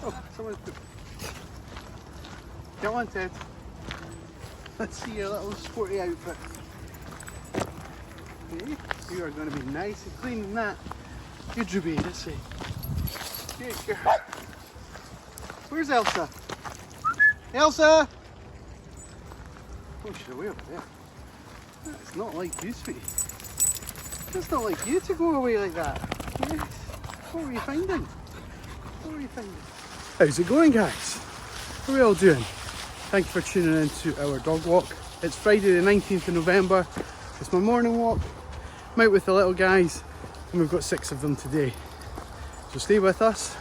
Oh, someone's pooped. Come on, Ted. Let's see your little sporty outfit. Okay, you are going to be nice and clean in that. Good, Ruby, let's see. Good girl. Where's Elsa? Elsa! Oh, she's away over there. That's not like you, sweetie. It's not like you to go away like that. Yes. What were you finding? What were you finding? How's it going, guys? How are we all doing? Thank you for tuning in to our dog walk. It's Friday the 19th of November. It's my morning walk. I'm out with the little guys and we've got 6 of them today. So stay with us.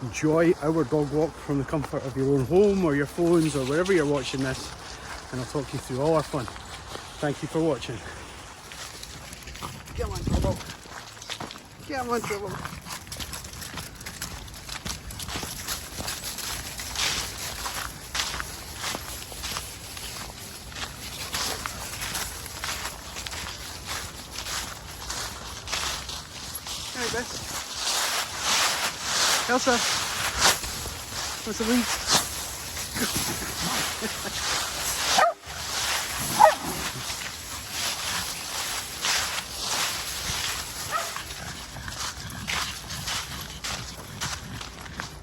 Enjoy our dog walk from the comfort of your own home or your phones or wherever you're watching this, and I'll talk you through all our fun. Thank you for watching. Come on, Trouble. Come on, Trouble. Alright, Bess. Elsa, what's the lead?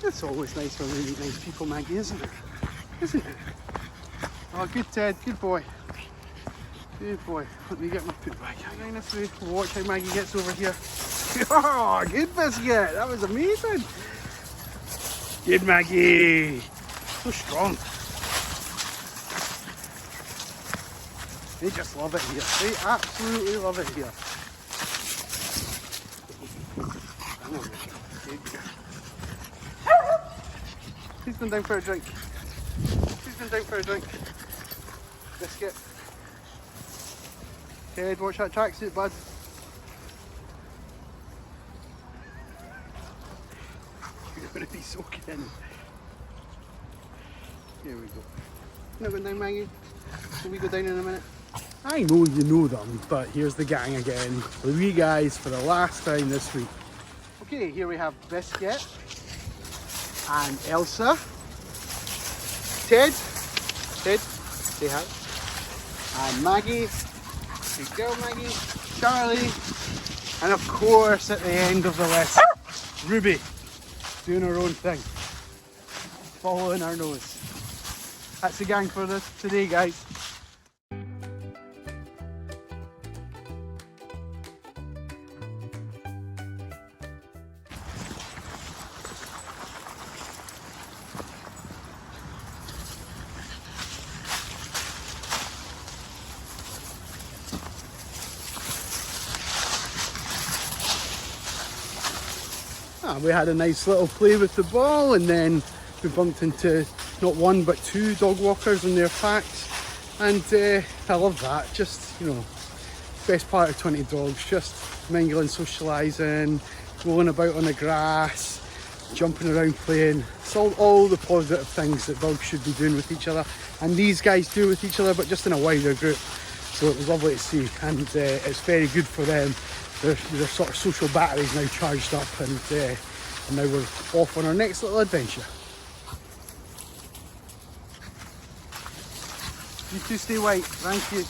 It's always nice when we meet nice people, Maggie, isn't it? Isn't it? Oh, good, Ted. Good boy. Good boy. Let me get my poop bag. Hang on this way. We'll watch how Maggie gets over here. Oh, good biscuit. That was amazing. Good Maggie. So strong. They just love it here. They absolutely love it here. Who's been down for a drink? Who's been down for a drink? Biscuit. Ted, watch that tracksuit, bud. You're going to be soaking in. Here we go. Now going down, Maggie. Can we go down in a minute? I know you know them, but here's the gang again. The wee guys for the last time this week. Okay, here we have Biscuit and Elsa. Ted, say hi. And Maggie, good girl Maggie, Charlie, and of course at the end of the list, Ruby, doing her own thing, following our nose. That's the gang for this today, guys. We had a nice little play with the ball, and then we bumped into not one but 2 dog walkers in their packs, and I love that. Just, you know, best part of 20 dogs, just mingling, socialising, rolling about on the grass, jumping around, playing. It's all the positive things that dogs should be doing with each other, and these guys do with each other, but just in a wider group. So it was lovely to see, and it's very good for them. Their sort of social batteries now charged up, and now we're off on our next little adventure. You two stay white, thank you.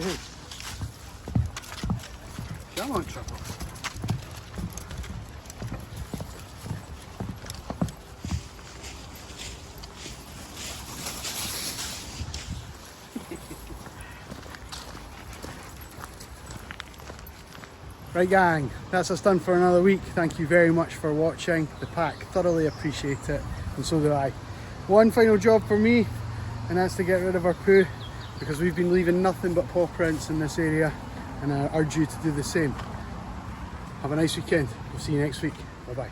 Good. Come on, Trouble. Right gang, that's us done for another week. Thank you very much for watching. The pack thoroughly appreciate it, and so do I. One final job for me, and that's to get rid of our poo, because we've been leaving nothing but paw prints in this area, and I urge you to do the same. Have a nice weekend. We'll see you next week. Bye bye.